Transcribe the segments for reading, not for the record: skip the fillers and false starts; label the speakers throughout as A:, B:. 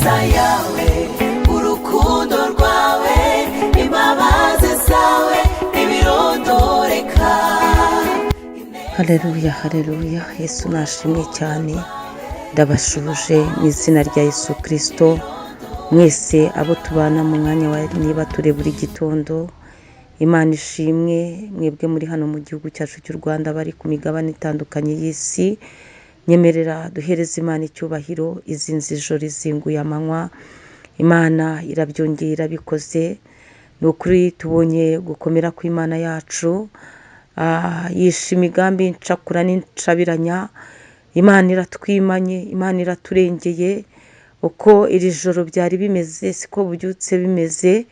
A: ineza yawe, urukundo rwawe, imbabazi zawe ntibirondoreka.
B: Haleluya, haleluya. Yesu nashimwe cyane. Ndabashuje mu izina rya Yesu Kristo. Mwese abo tubana mu mwanya wa niba ture buri gitondo, Imana ishimwe. Mwebwe muri hano mu gihugu cyacu cy'u Rwanda, bari ku migabane itandukanye y'isi, nyemerera duhereze Imana icyubahiro. Izinzi ijoro izinguye amanywa, Imana irabyongeye irabikoze. Ni ukuri tubonye gukomera kw'Imana yacu, yishe imigambi incakura n'incabiranya. Imana iratwimanye, Imana iraturengeye. Uko iri joro byari bimeze siko bubyutse bimeze.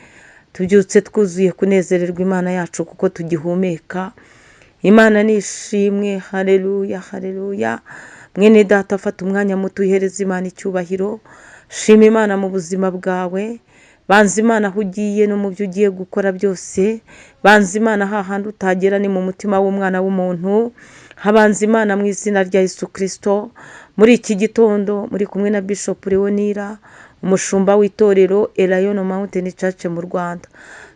B: Tubyutse twuzuye kunezererwa Imana yacu kuko tugihumeka. Imana nishimwe. Haleluya, haleluya. Mwene data, fata umwanya muto uhereza Imana icyubahiro. Shima Imana mu buzima bwawe. Banza Imana aho ugiye no mu byo ugiye gukora byose. Banza Imana hahandi utagera ni mu mutima w'umwana w'umuntu. Habanza Imana mu izina rya Yesu Kristo. Muri iki gitondo muri kumwe na Bishop Leonira, umushumba w'itorero Elayon Mountain Church mu Rwanda.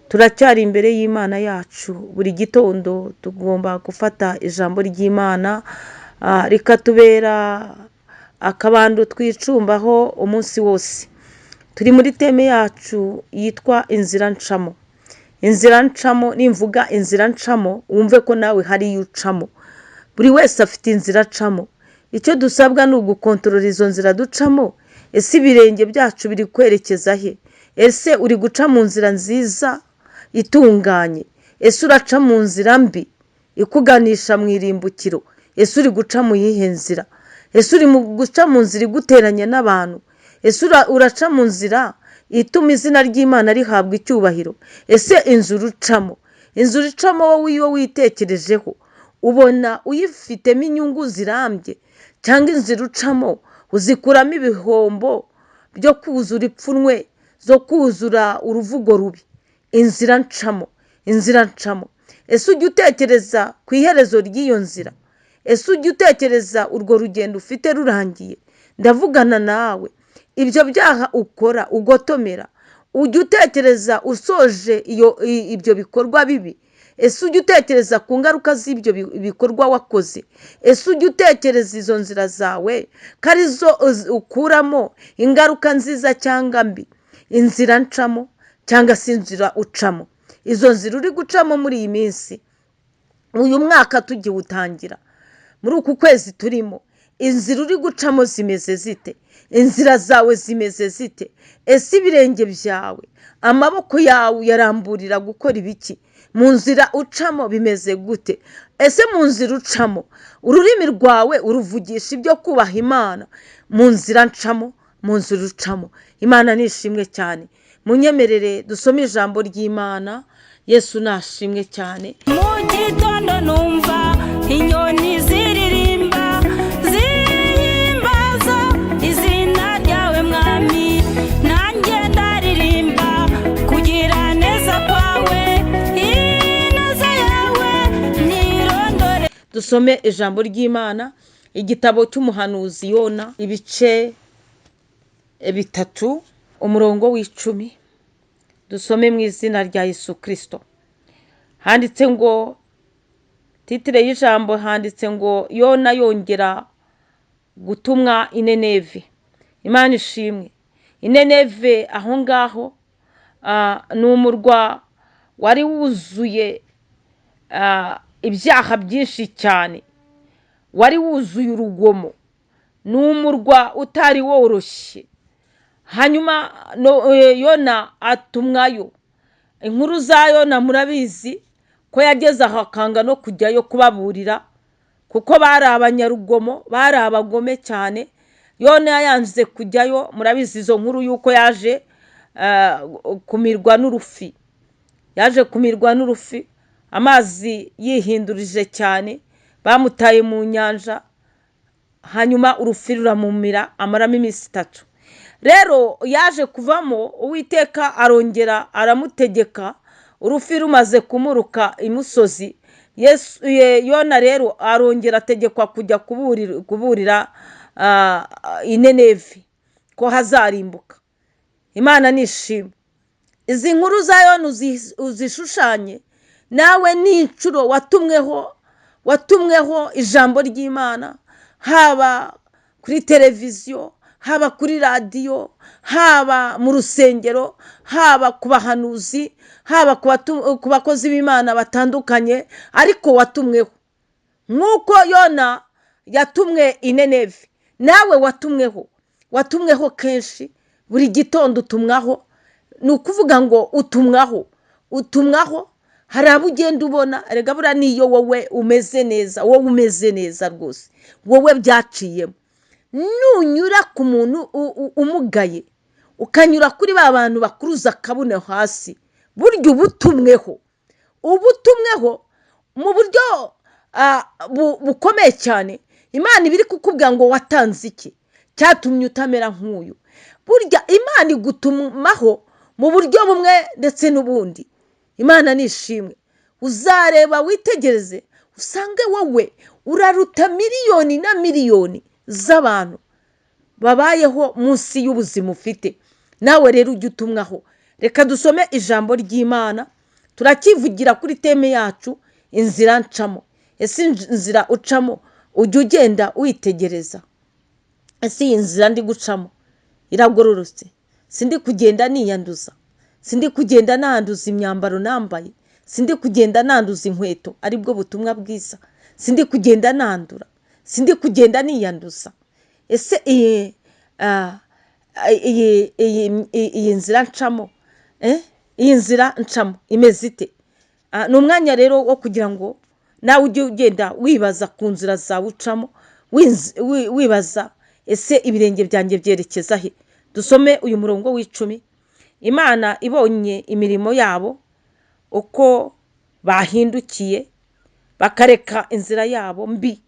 B: Turacyari imbere y'Imana yacu. Buri gitondo tugomba gufata ijambo ry'Imana rikatubera akabando twicumbaho umunsi wose. Turi muri teme yacu yitwa inzira ncamo. Inzira ncamo, nimvuga inzira ncamo wumve ko nawe hari yucamo. Buri wese afite inzira acamo. Icyo dusabwa ni ugukontorora izo nzira ducamo. Ese ibirenge byacu biri kwerekeza he? Ese uri guca mu nzira nziza itunganye? Ese uraca mu nzira mbi ikuganisha mu irimbukiro? Ese uri guca mu yihe nzira? Ese uri guca mu nzira iguteranya n'abantu? Ese uraca mu nzira ituma izina ry'Imana rihabwa icyubahiro? Ese inzira ucamo, inzira ucamo wowe iyo witekerejeho ubona uyifitemo inyungu zirambye, cyangwa inzira ucamo uzikuramo ibihombo byo kuzura ipfunwe, zo kuzura uruvugo rubi? Inzira ncamo, inzira ncamo. Ese ujya utekereza ku iherezo ry'iyo nzira? Ese ujya utekereza urwo rugendo ufite rurangiye? Ndavugana nawe. Ibyo byaha ukora ugotomera, ujya utekereza usoje ibyo bikorwa bibi? Ese ujya utekereza ku ngaruka z'ibyo bikorwa wakoze? Ese ujya utekereza izo nzira zawe ko arizo ukuramo ingaruka nziza cyangwa mbi? Inzira ncamo cyangwa se inzira ucamo, izo nzira uri gucamo muri iyi minsi, uyu mwaka tugiwutangira, muri uku kwezi turimo, inzira uri gucamo zimeze zite? Inzira zawe zimeze zite? Ese ibirenge byawe, amaboko yawe yaramburira gukora ibiki? Mu nzira ucamo bimeze gute? Ese mu nzira ucamo ururimi rwawe uruvugisha ibyo kubaha Imana? Mu nzira ncamo, mu nzira ucamo. Imana nishimwe cyane. Munyemerere dusome ijambo ry'Imana. Yesu nashimwe cyane.
C: Mu gitondo numva inyoni ziririmba zihimbaza izina ryawe mwami, nanjye ndaririmba kugira neza kwawe, ineza yawe ntirondore.
B: Dusome ijambo ry'Imana, igitabo cy'umuhanuzi Yona, ibice 3, umurongo w'10. Dusome mu izina rya Yesu Kristo. Handitse ngo, titire y'ijambo handitse ngo Yona yongera gutumwa Nineve. Imana ishimwe. Nineve aho ngaho ni umurwa wari wuzuye ibyaha byinshi cyane, wari wuzuye urugomo. Ni umurwa utari woroshye. Hanyuma Yona atumwayo. Inkuru za Yona murabizi ko yageze aho akanga no kujyayo kubaburira, kuko bari abanyarugomo, bari abagome cyane. Yona yanze kujyayo. Murabizi izo nkuru yuko yaje kumirwa n'urufi. Yaje kumirwa n'urufi, amazi yihindurije cyane, bamutaye mu nyanja, hanyuma urufi ruramumira, amaramo iminsi 3. Rero yaje kuvamo, Uwiteka arongera aramutegeka. Urufi rumaze kumuruka imusozi, Yona rero arongera ategekwa kujya kuburira Nineve ko hazarimbuka. Imana nishimwe. Izi nkuru za Yona uzishushanye nawe n'incuro watumweho ijambo ry'Imana, haba kuri televiziyo, haba kuri radiyo, haba mu rusengero, haba ku bahanuzi, haba ku bakozi b'Imana batandukanye, ariko watumweho nk'uko Yona yatumwe i Nineve, nawe watumweho kenshi. Buri gitondo utumwaho, ni ukuvuga ngo utumwaho hari abo ugenda ubona. Erega buriya niyo wowe umeze neza rwose, wowe byaciyemo, nunyura ku muntu umugaye, ukanyura kuri ba bantu bakuruza akabuno hasi, burya ubutumweho mu buryo bukomeye cyane. Imana ibiri kukubwira ngo watanze iki cyatumye utamera nk'uyu. Burya Imana igutumaho mu buryo bumwe ndetse n'ubundi. Imana nishimwe. Uzareba witegereze usange wowe uraruta miliyoni na miliyoni z'abantu babayeho munsi y'ubuzima ufite. Nawe rero ujye utumwaho. Reka dusome ijambo ry'Imana, turakivugira kuri teme yacu, inzira ncamo. Ese inzira ucamo ujye ugenda witegereza, ese iyi nzira ndi gucamo iragororotse? Sindi kugenda niyanduza, sindi kugenda nanduza imyambaro nambaye, sindi kugenda nanduza inkweto, aribwo butumwa bwiza. Sindi kugenda nandura, sindi kugenda niyanduza. Ese iyi nzira ncamo iyi nzira ncamo imeze ite? Ni umwanya rero wo kugira ngo nawe ujye ugenda wibaza ku nzira zawe ucamo, wibaza ese ibirenge byanjye byerekeza he? Dusome uyu murongo w'10. Imana ibonye imirimo yabo uko bahindukiye bakareka inzira yabo mbi,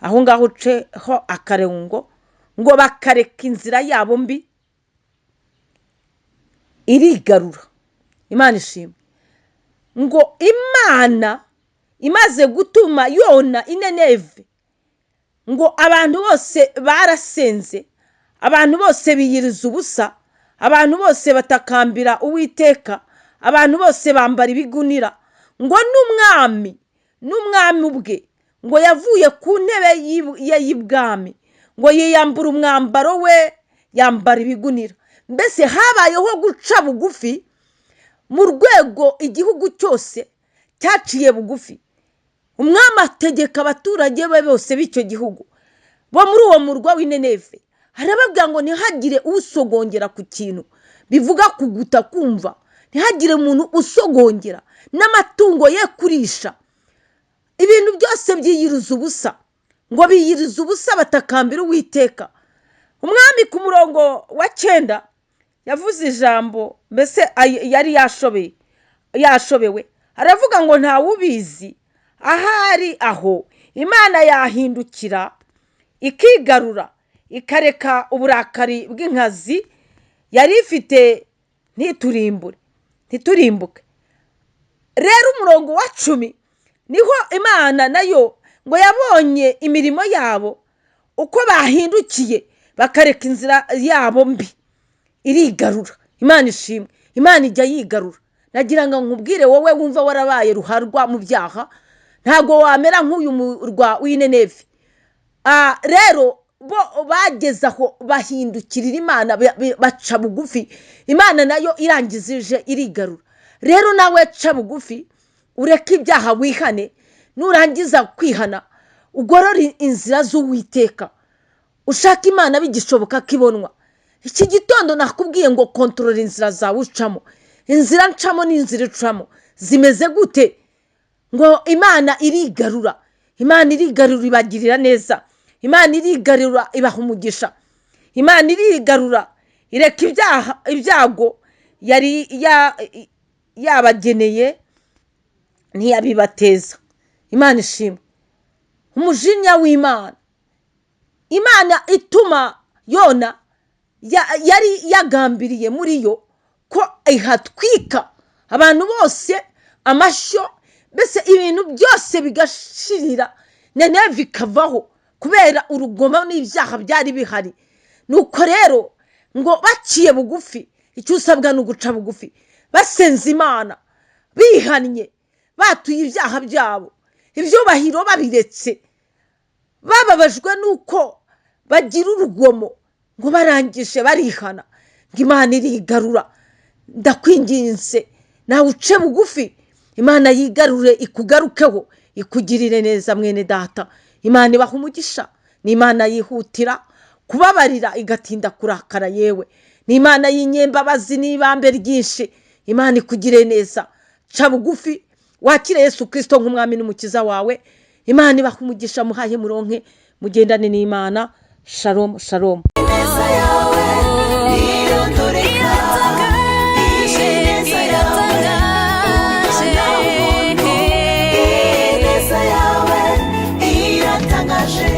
B: aho ngaho uceho akarengo ngo bakareka inzira yabo mbi, irigarura. Imana ishimwe. Ngo Imana imaze gutuma Yona i Nineve, ngo abantu bose barasenze, abantu bose biyiriza ubusa, abantu bose batakambira Uwiteka, abantu bose bambara ibigunira, ngo n'umwami ubwe ngo yavuye ku ntebe ye y'ibwami, ngo yiyambura umwambaro we, yambara ibigunira. Mbese habayeho guca bugufi mu rwego igihugu cyose cyaciye bugufi. Umwami ategeka abaturage be bose b'icyo gihugu bo muri uwo murwa w'i Nineve, arababwira ngo ntihagire usogongera ku kintu, bivuga kuguta kumva. Ntihagire umuntu usogongera, n'amatungo ye kurisha, ibintu byose byiyiriza ubusa, ngo biyiriza ubusa batakambira Uwiteka. Umwami ku murongo wa 9 yavuze ijambo, mbese yari yashobewe, aravuga ngo ntawe ubizi ahari aho Imana yahindukira ikigarura, ikareka uburakari bw'inkazi yari ifite ntiturimbuke. Rero umurongo wa 10 niho Imana nayo ngo yabonye imirimo yabo uko bahindukiye bakareka inzira yabo mbi, irigarura. Imana ishimwe. Imana ijya yigarura. Nagira ngo nkubwire wowe wumva warabaye ruharwa mu byaha, ntago wamera nk'uyu murwa w'i Nineve. Rero bo bageze aho bahindukirira Imana, baca bugufi, Imana nayo irangizije irigarura. Rero nawe ca bugufi, ureke ibyaha wihane, nurangiza kwihana ugorora inzira z'Uwiteka, ushaka Imana bigishoboka kibonwa. Iki gitondo nakubwiye ngo kontrola inzira zawe ucamo. Inzira ncamo n'inzira ucamo zimeze gute? Ngo Imana irigarura. Imana irigarura ibagirira neza. Imana irigarura ibaha umugisha. Imana irigarura ireka ibyago yari yabageneye ntiyabibateza. Imana ishimwe. Umujinya w'Imana, Imana ituma Yona yari yagambiriye muri yo ko ihatwika abantu bose amashyo, mbese ibintu byose bigashirira, Nineve ikavaho kubera urugomo n'ibyaha byari bihari. Nuko rero ngo baciye bugufi icyo usabwa ni uguca bugufi basenze Imana bihannye batuye ibyaha byabo ibyubahiro babiretse bababajwe nuko bagira urugomo ngo barangije barihana ngo Imana irigarura. Ndakwinginze nawe uce bugufi Imana yigarure ikugarukeho ikugirire neza mwene data. Imana ibaha umugisha, ni Imana yihutira kubabarira igatinda kurakara, yewe ni Imana y'inyembabazi n'ibambe ryinshi. Imana ikugire neza, ca bugufi wakire Yesu Kristo nk'umwami n'umukiza wawe. Imana ibaha umugisha, muhaye muronke mugendane n'Imana. Shalom shalom.